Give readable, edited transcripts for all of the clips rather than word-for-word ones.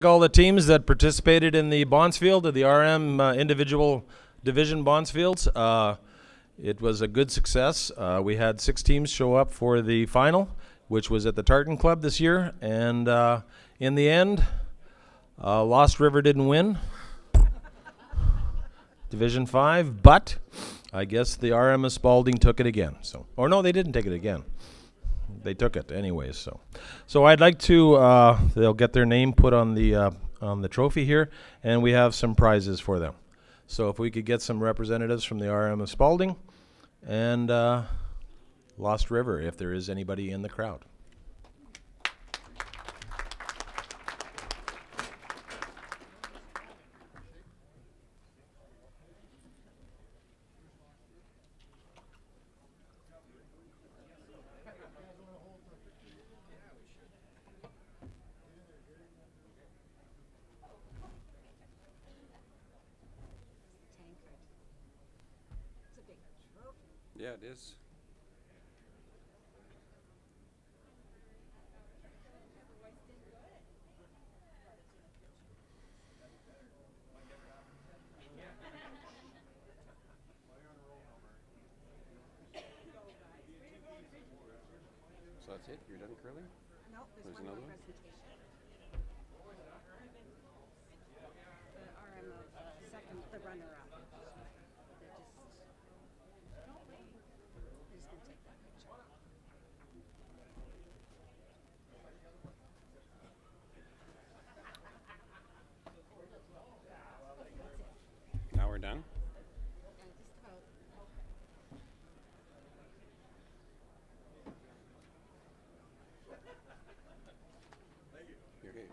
All the teams that participated in the Bondsfield, the RM individual division Bondsfields. It was a good success. We had 6 teams show up for the final, which was at the Tartan Club this year, and in the end, Lost River didn't win Division 5, but I guess the RM of Spalding took it again. So, or no, they didn't take it again. They took it anyways. So I'd like to. They'll get their name put on the trophy here, and we have some prizes for them. So if we could get some representatives from the RM of Spalding and Lost River, if there is anybody in the crowd. Yeah, it is. So that's it? You're done curling? No, there's one another more one? presentation. The RM of second, the runner-up. They're just gonna take that picture. Now we're done? Just about. You're okay.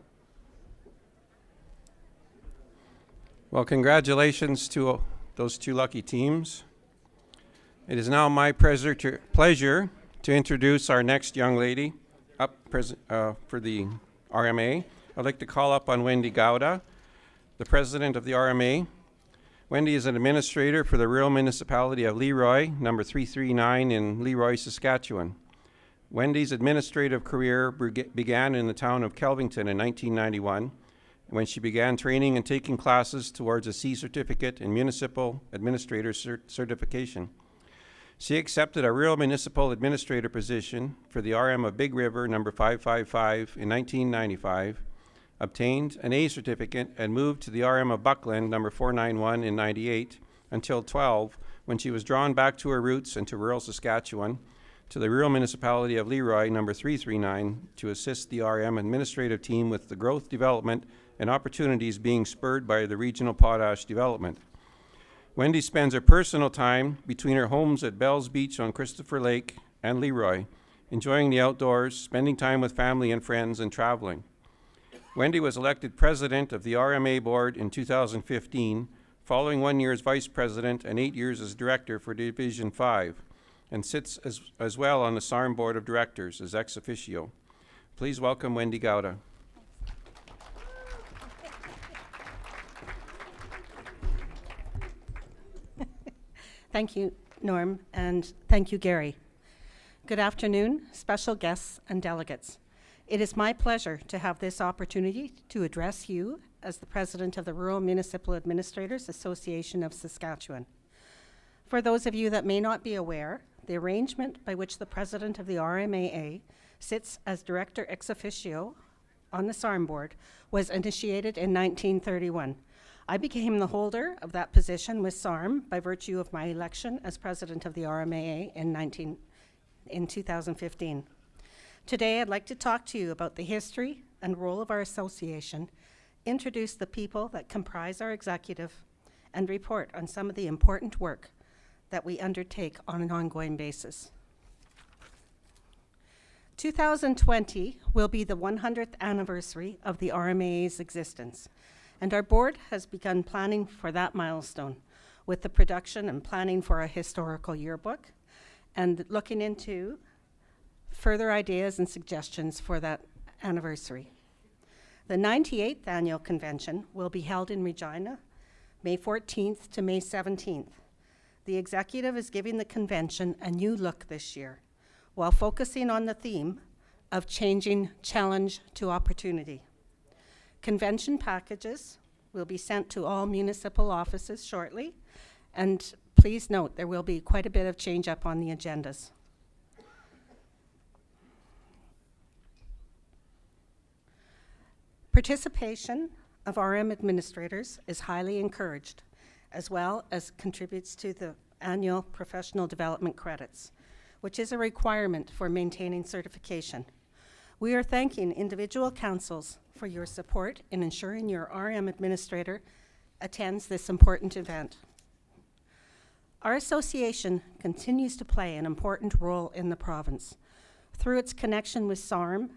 Well, congratulations to those 2 lucky teams. It is now my pleasure to introduce our next young lady up for the RMA. I'd like to call up on Wendy Gowda, the president of the RMA. Wendy is an administrator for the rural municipality of Leroy, number 339 in Leroy, Saskatchewan. Wendy's administrative career began in the town of Kelvington in 1991, when she began training and taking classes towards a C certificate in municipal administrator certification. She accepted a rural municipal administrator position for the RM of Big River, number 555 in 1995, obtained an A certificate, and moved to the RM of Buckland, number 491 in 98, until 12, when she was drawn back to her roots and to rural Saskatchewan, to the rural municipality of Leroy, number 339, to assist the RM administrative team with the growth, development, and opportunities being spurred by the regional potash development. Wendy spends her personal time between her homes at Bells Beach on Christopher Lake and Leroy, enjoying the outdoors, spending time with family and friends, and traveling. Wendy was elected president of the RMA board in 2015, following 1 year as vice president and 8 years as director for Division 5, and sits as well on the SARM board of directors as ex officio. Please welcome Wendy Gowda. Thank you, Norm, and thank you, Gary. Good afternoon, special guests and delegates. It is my pleasure to have this opportunity to address you as the president of the Rural Municipal Administrators Association of Saskatchewan. For those of you that may not be aware, the arrangement by which the president of the RMAA sits as director ex officio on the SARM board was initiated in 1931. I became the holder of that position with SARM by virtue of my election as president of the RMAA in 2015. Today, I'd like to talk to you about the history and role of our association, introduce the people that comprise our executive, and report on some of the important work that we undertake on an ongoing basis. 2020 will be the 100th anniversary of the RMAA's existence, and our board has begun planning for that milestone with the production and planning for a historical yearbook and looking into further ideas and suggestions for that anniversary. The 98th annual convention will be held in Regina, May 14th to May 17th. The executive is giving the convention a new look this year, while focusing on the theme of changing challenge to opportunity. Convention packages will be sent to all municipal offices shortly, and please note there will be quite a bit of change up on the agendas. Participation of RM administrators is highly encouraged, as well as contributes to the annual professional development credits, which is a requirement for maintaining certification. We are thanking individual councils for your support in ensuring your RM administrator attends this important event. Our association continues to play an important role in the province through its connection with SARM,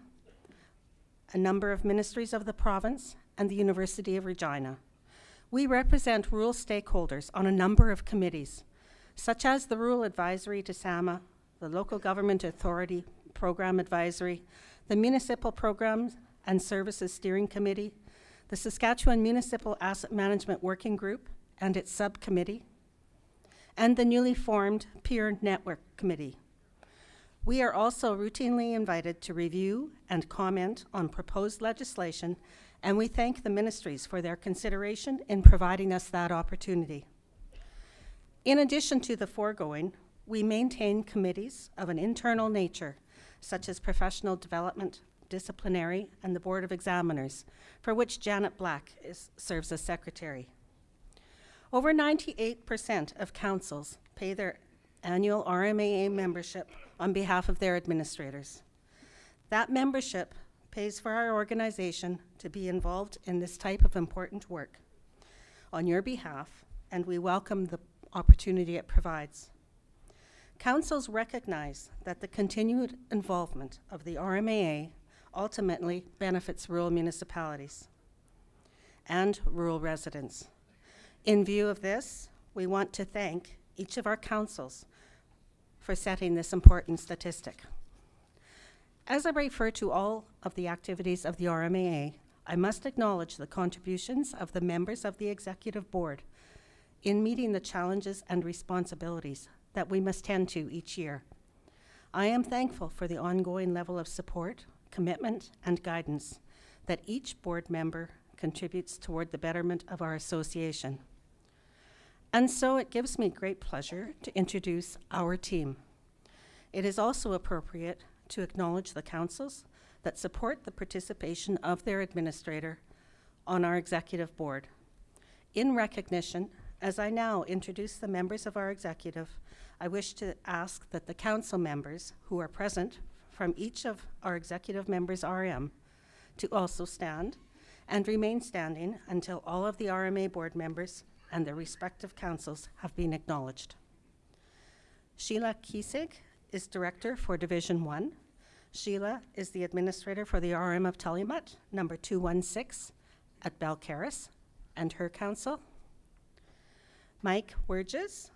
a number of ministries of the province, and the University of Regina. We represent rural stakeholders on a number of committees, such as the Rural Advisory to SAMA, the Local Government Authority Program Advisory, the Municipal Programs and Services Steering Committee, the Saskatchewan Municipal Asset Management Working Group and its subcommittee, and the newly formed Peer Network Committee. We are also routinely invited to review and comment on proposed legislation, and we thank the ministries for their consideration in providing us that opportunity. In addition to the foregoing, we maintain committees of an internal nature, such as professional development, disciplinary, and the Board of Examiners, for which Janet Black serves as secretary. Over 98% of councils pay their annual RMAA membership on behalf of their administrators. That membership pays for our organization to be involved in this type of important work on your behalf, and we welcome the opportunity it provides. Councils recognize that the continued involvement of the RMAA ultimately benefits rural municipalities and rural residents. In view of this, we want to thank each of our councils for setting this important statistic. As I refer to all of the activities of the RMAA, I must acknowledge the contributions of the members of the Executive Board in meeting the challenges and responsibilities that we must tend to each year. I am thankful for the ongoing level of support, commitment, and guidance that each board member contributes toward the betterment of our association. And so it gives me great pleasure to introduce our team. It is also appropriate to acknowledge the councils that support the participation of their administrator on our executive board. In recognition, as I now introduce the members of our executive, I wish to ask that the council members who are present from each of our executive members RM to also stand and remain standing until all of the RMA board members and their respective councils have been acknowledged. Sheila Kiesig is Director for Division 1. Sheila is the Administrator for the RM of Telumut, number 216 at Belcaris, and her council. Mike Werges,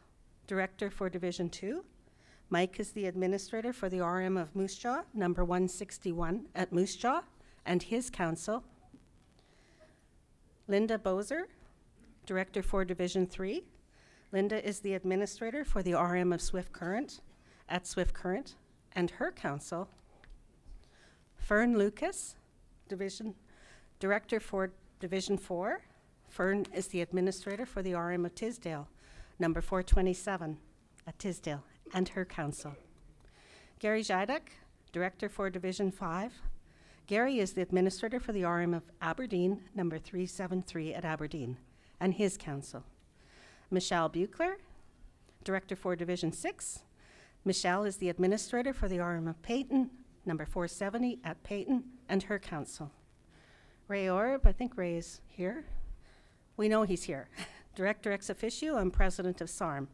Director for Division 2. Mike is the Administrator for the RM of Moose Jaw, number 161 at Moose Jaw, and his council. Linda Bozer, Director for Division 3. Linda is the Administrator for the RM of Swift Current at Swift Current, and her council. Fern Lucas, Director for Division 4. Fern is the Administrator for the RM of Tisdale, number 427 at Tisdale, and her council. Gary Zidek, Director for Division 5. Gary is the Administrator for the RM of Aberdeen, number 373 at Aberdeen, and his council. Michelle Buchler, Director for Division 6. Michelle is the Administrator for the RM of Peyton, number 470 at Peyton, and her council. Ray Orb, I think Ray is here. We know he's here. Director ex officio and President of SARM.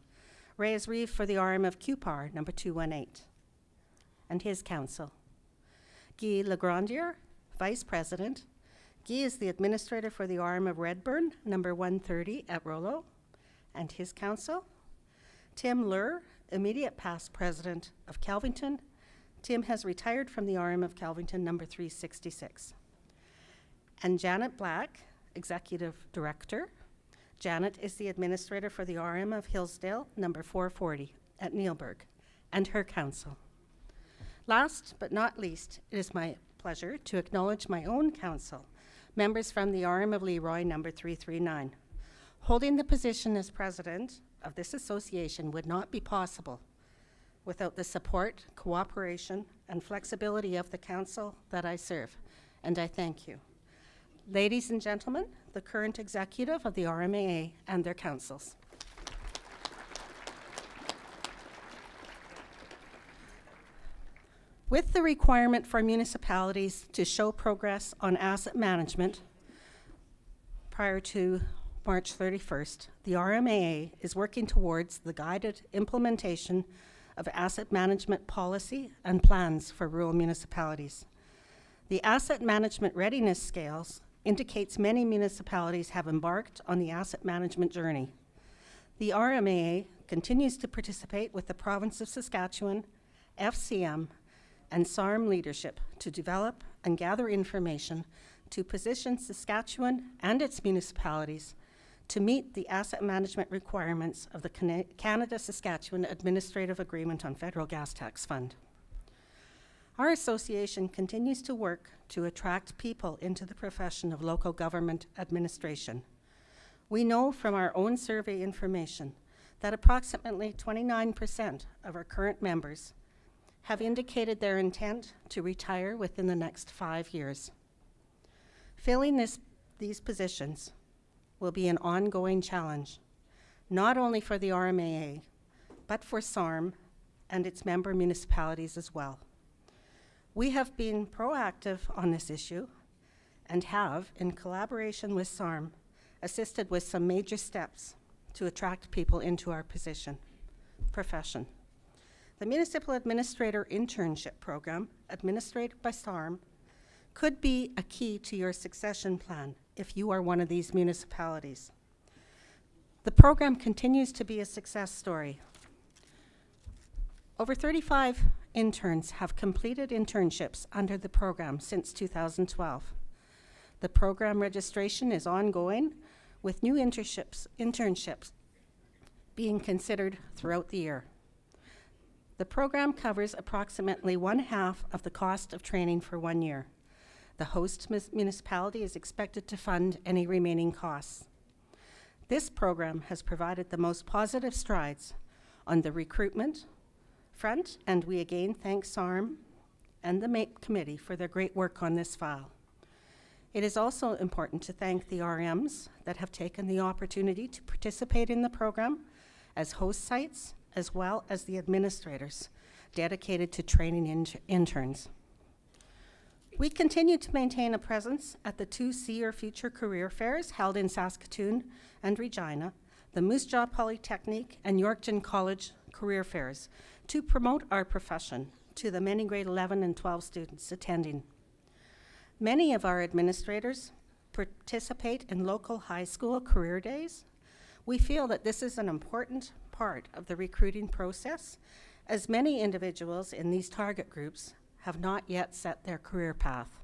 Ray is Reeve for the RM of QPAR, number 218, and his council. Guy Legrandier, Vice President. Guy is the Administrator for the RM of Redburn, number 130 at Rollo, and his council. Tim Lur, immediate past President of Kelvington. Tim has retired from the RM of Kelvington, number 366. And Janet Black, Executive Director. Janet is the Administrator for the RM of Hillsdale, number 440 at Neilburg, and her council. Last but not least, it is my pleasure to acknowledge my own council, members from the RM of Leroy, number 339. Holding the position as president of this association would not be possible without the support, cooperation, and flexibility of the council that I serve, and I thank you. Ladies and gentlemen, the current executive of the RMAA and their councils. With the requirement for municipalities to show progress on asset management prior to March 31st, the RMAA is working towards the guided implementation of asset management policy and plans for rural municipalities. The Asset Management Readiness Scales indicates many municipalities have embarked on the asset management journey. The RMAA continues to participate with the Province of Saskatchewan, FCM, and SARM leadership to develop and gather information to position Saskatchewan and its municipalities to meet the asset management requirements of the Canada-Saskatchewan Administrative Agreement on Federal Gas Tax Fund. Our association continues to work to attract people into the profession of local government administration. We know from our own survey information that approximately 29% of our current members have indicated their intent to retire within the next 5 years. Filling these positions will be an ongoing challenge, not only for the RMAA, but for SARM and its member municipalities as well. We have been proactive on this issue and have, in collaboration with SARM, assisted with some major steps to attract people into our profession. The Municipal Administrator Internship Program, administered by SARM, could be a key to your succession plan if you are one of these municipalities. The program continues to be a success story. Over 35 interns have completed internships under the program since 2012. The program registration is ongoing, with new internships being considered throughout the year. The program covers approximately 1/2 of the cost of training for 1 year. The host municipality is expected to fund any remaining costs. This program has provided the most positive strides on the recruitment front, and we again thank SARM and the MAPE committee for their great work on this file. It is also important to thank the RMs that have taken the opportunity to participate in the program as host sites, as well as the administrators dedicated to training interns. We continue to maintain a presence at the 2 See Your Future career fairs held in Saskatoon and Regina, the Moose Jaw Polytechnic and Yorkton College career fairs, to promote our profession to the many grade 11 and 12 students attending. Many of our administrators participate in local high school career days. We feel that this is an important part of the recruiting process, as many individuals in these target groups have not yet set their career path.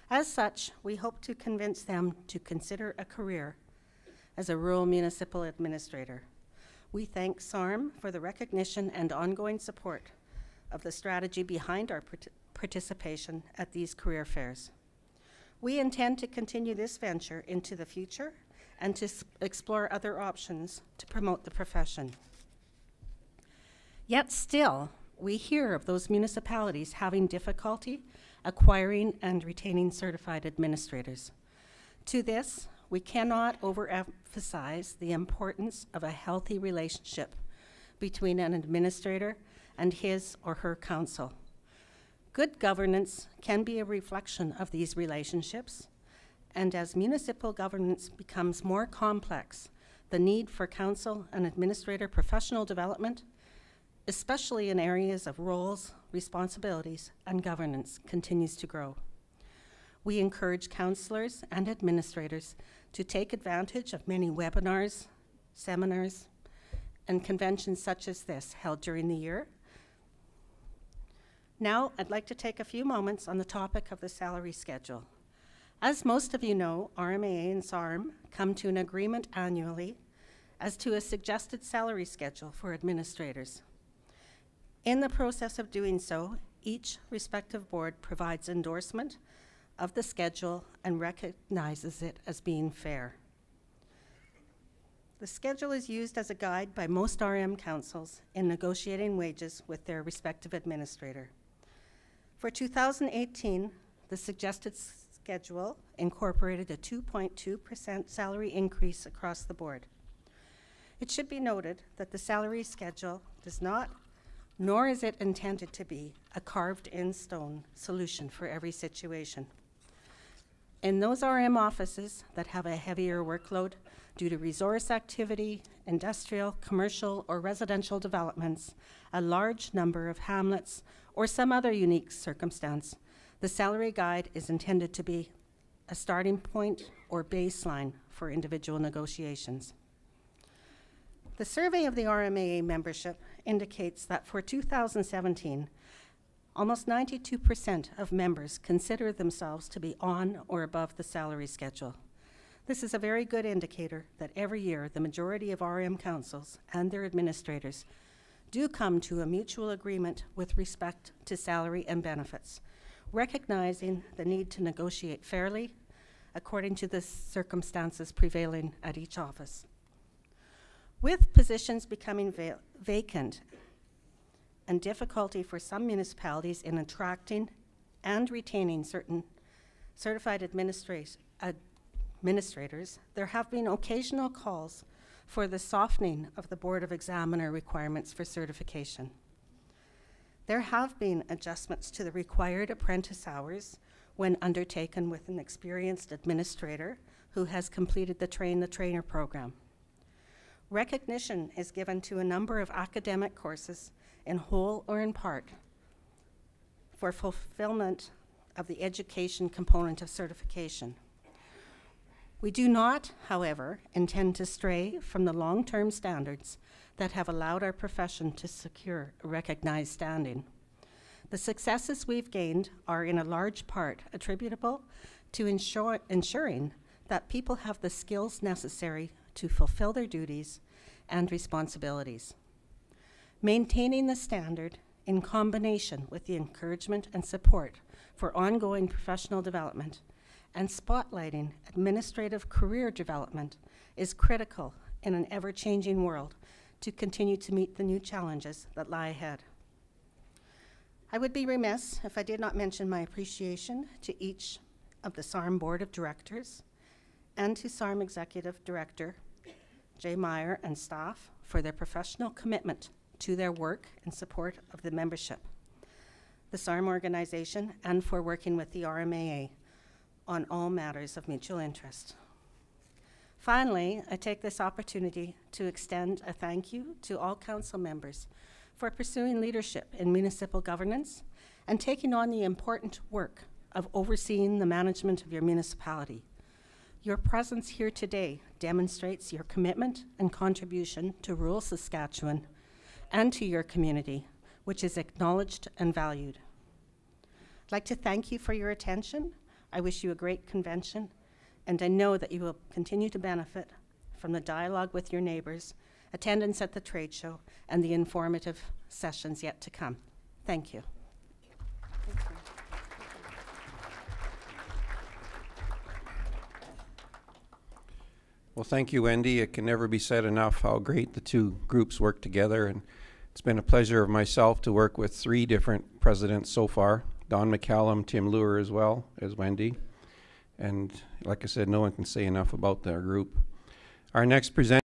As such, we hope to convince them to consider a career as a rural municipal administrator. We thank SARM for the recognition and ongoing support of the strategy behind our participation at these career fairs. We intend to continue this venture into the future and to explore other options to promote the profession. Yet still, we hear of those municipalities having difficulty acquiring and retaining certified administrators. To this, we cannot overemphasize the importance of a healthy relationship between an administrator and his or her council. Good governance can be a reflection of these relationships, and as municipal governance becomes more complex, the need for council and administrator professional development, especially in areas of roles, responsibilities, and governance, continues to grow. We encourage councillors and administrators to take advantage of many webinars, seminars, and conventions such as this held during the year. Now, I'd like to take a few moments on the topic of the salary schedule. As most of you know, RMAA and SARM come to an agreement annually as to a suggested salary schedule for administrators. In the process of doing so, each respective board provides endorsement of the schedule and recognizes it as being fair. The schedule is used as a guide by most RM councils in negotiating wages with their respective administrator. For 2018, the suggested schedule incorporated a 2.2% salary increase across the board. It should be noted that the salary schedule does not, nor is it intended to be, a carved-in-stone solution for every situation. In those RM offices that have a heavier workload due to resource activity, industrial, commercial, or residential developments, a large number of hamlets, or some other unique circumstance, the salary guide is intended to be a starting point or baseline for individual negotiations. The survey of the RMAA membership indicates that for 2017, almost 92% of members consider themselves to be on or above the salary schedule. This is a very good indicator that every year the majority of RM councils and their administrators do come to a mutual agreement with respect to salary and benefits, recognizing the need to negotiate fairly according to the circumstances prevailing at each office. With positions becoming vacant and difficulty for some municipalities in attracting and retaining certain certified administrators, there have been occasional calls for the softening of the Board of Examiner requirements for certification. There have been adjustments to the required apprentice hours when undertaken with an experienced administrator who has completed the Train the Trainer program. Recognition is given to a number of academic courses in whole or in part for fulfillment of the education component of certification. We do not, however, intend to stray from the long-term standards that have allowed our profession to secure a recognized standing. The successes we've gained are in a large part attributable to ensuring that people have the skills necessary to fulfill their duties and responsibilities. Maintaining the standard in combination with the encouragement and support for ongoing professional development and spotlighting administrative career development is critical in an ever-changing world to continue to meet the new challenges that lie ahead. I would be remiss if I did not mention my appreciation to each of the SARM Board of Directors and to SARM Executive Director Jay Meyer and staff for their professional commitment to their work in support of the membership, the SARM organization, and for working with the RMAA on all matters of mutual interest. Finally, I take this opportunity to extend a thank you to all council members for pursuing leadership in municipal governance and taking on the important work of overseeing the management of your municipality. Your presence here today demonstrates your commitment and contribution to rural Saskatchewan and to your community, which is acknowledged and valued. I'd like to thank you for your attention. I wish you a great convention, and I know that you will continue to benefit from the dialogue with your neighbors, attendance at the trade show, and the informative sessions yet to come. Thank you. Thank you. Well, thank you, Wendy. It can never be said enough how great the two groups work together, and it's been a pleasure of myself to work with 3 different presidents so far, Don McCallum, Tim Lure, as well as Wendy. And like I said, no one can say enough about their group. Our next presenter